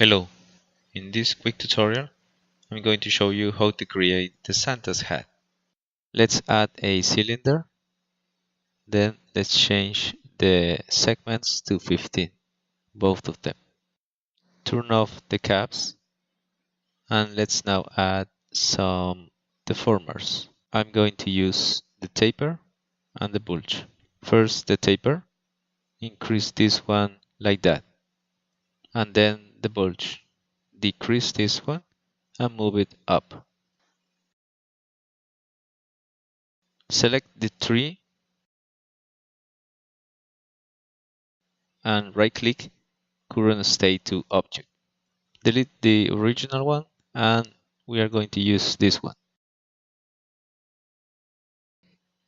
Hello, in this quick tutorial I'm going to show you how to create the Santa's hat. Let's add a cylinder, then let's change the segments to 15, both of them. Turn off the caps and let's now add some deformers. I'm going to use the taper and the bulge. First the taper, increase this one like that, and then the bulge. Decrease this one and move it up. Select the tree and right-click current state to object. Delete the original one and we are going to use this one.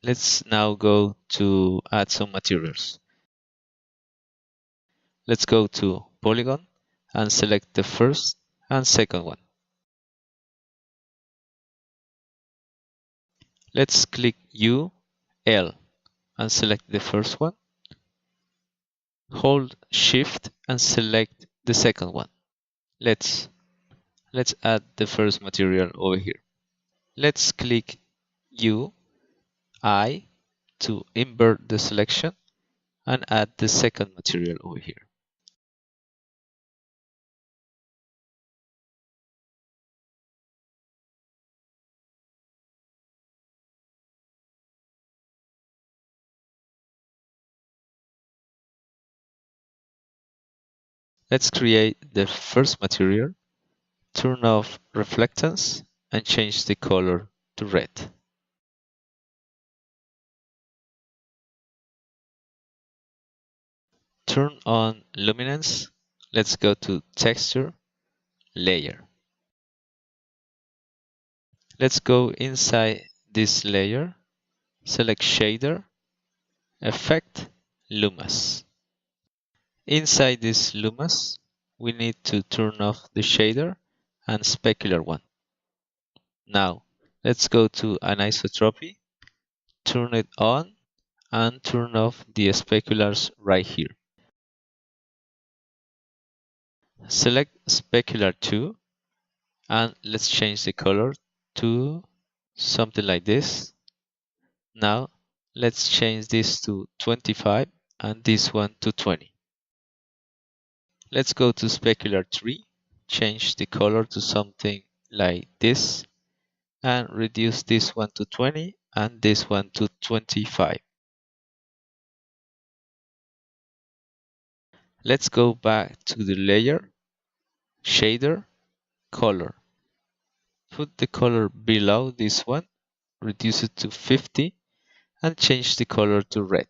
Let's now go to add some materials. Let's go to Polygon and select the first and second one. Let's click U, L and select the first one. Hold Shift and select the second one. Let's add the first material over here. Let's click U, I to invert the selection and add the second material over here. Let's create the first material, turn off reflectance and change the color to red. Turn on luminance. Let's go to texture, layer. Let's go inside this layer, select shader, effect, lumas. Inside this lumas, we need to turn off the shader and specular one. Now, let's go to anisotropy, turn it on and turn off the speculars right here. Select specular 2 and let's change the color to something like this. Now, let's change this to 25 and this one to 20. Let's go to specular 3, change the color to something like this and reduce this one to 20 and this one to 25. Let's go back to the layer, shader, color. Put the color below this one, reduce it to 50 and change the color to red.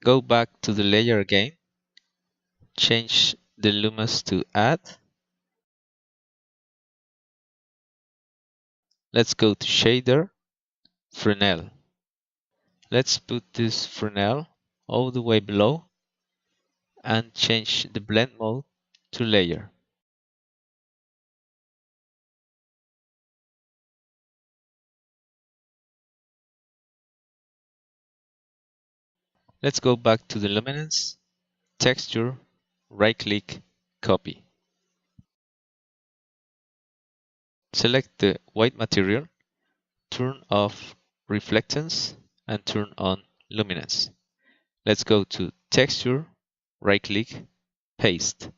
Go back to the layer again, change the lumas to add. Let's go to shader, Fresnel. Let's put this Fresnel all the way below and change the blend mode to layer. Let's go back to the luminance, texture, right click, copy. Select the white material, turn off reflectance and turn on luminance. Let's go to texture, right click, paste.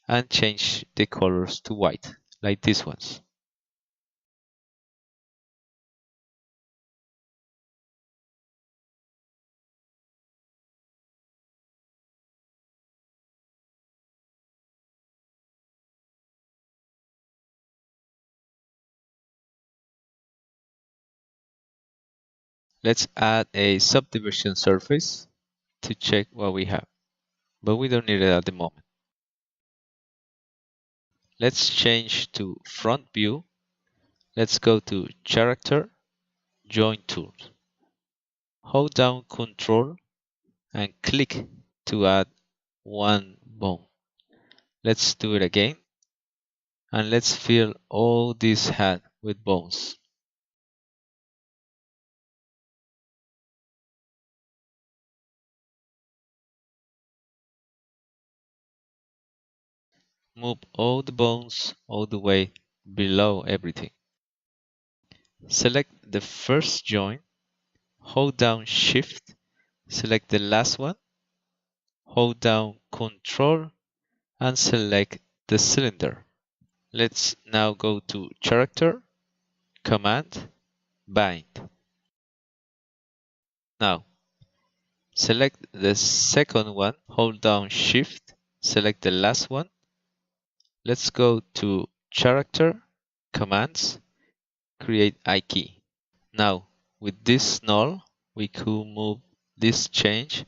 And change the colors to white, like these ones. Let's add a subdivision surface to check what we have, but we don't need it at the moment. Let's change to front view. Let's go to character, join tools. Hold down Ctrl and click to add one bone. Let's do it again. And let's fill all this hat with bones. Move all the bones all the way below everything. Select the first joint, hold down Shift, select the last one, hold down Control, and select the cylinder. Let's now go to Character, Command, Bind. Now, select the second one, hold down Shift, select the last one. Let's go to Character, Commands, Create key. Now, with this null, we could move this change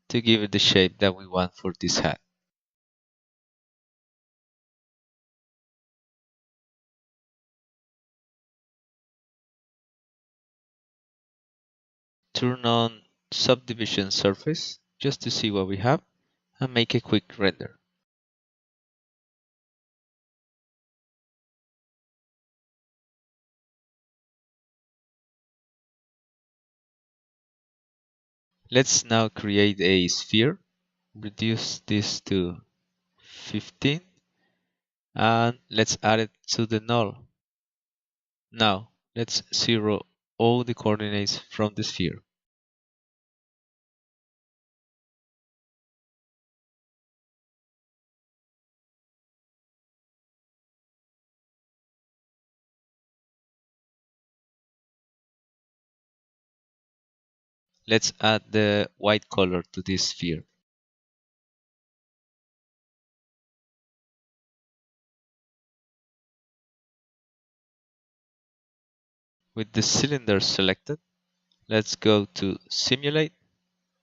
to give it the shape that we want for this hat. Turn on Subdivision Surface just to see what we have and make a quick render. Let's now create a sphere. Reduce this to 15 and let's add it to the null. Now, let's zero all the coordinates from the sphere. Let's add the white color to this sphere. With the cylinder selected, let's go to Simulate,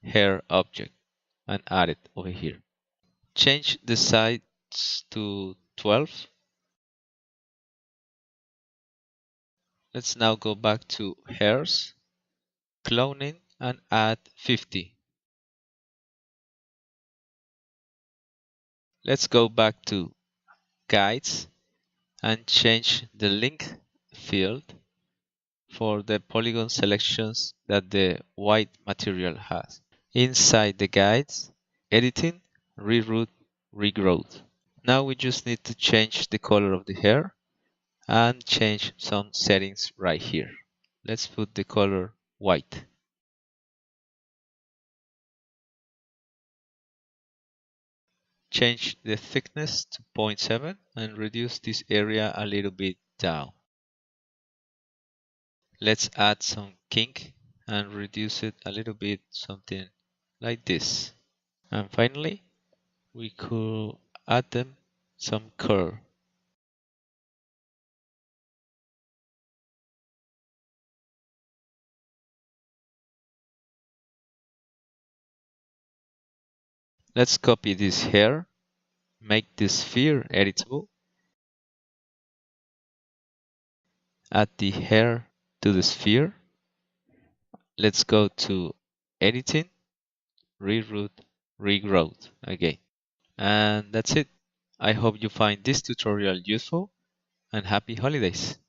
Hair Object, and add it over here. Change the size to 12. Let's now go back to Hairs, Cloning, and add 50. Let's go back to Guides and change the length field for the polygon selections that the white material has. Inside the guides, editing, reroute, regrowth. Now we just need to change the color of the hair and change some settings right here. Let's put the color white. Change the thickness to 0.7 and reduce this area a little bit down. Let's add some kink and reduce it a little bit, something like this. And finally, we could add them some curl. Let's copy this hair, make this sphere editable, add the hair to the sphere. Let's go to editing, reroute, regrowth again. And that's it. I hope you find this tutorial useful and happy holidays.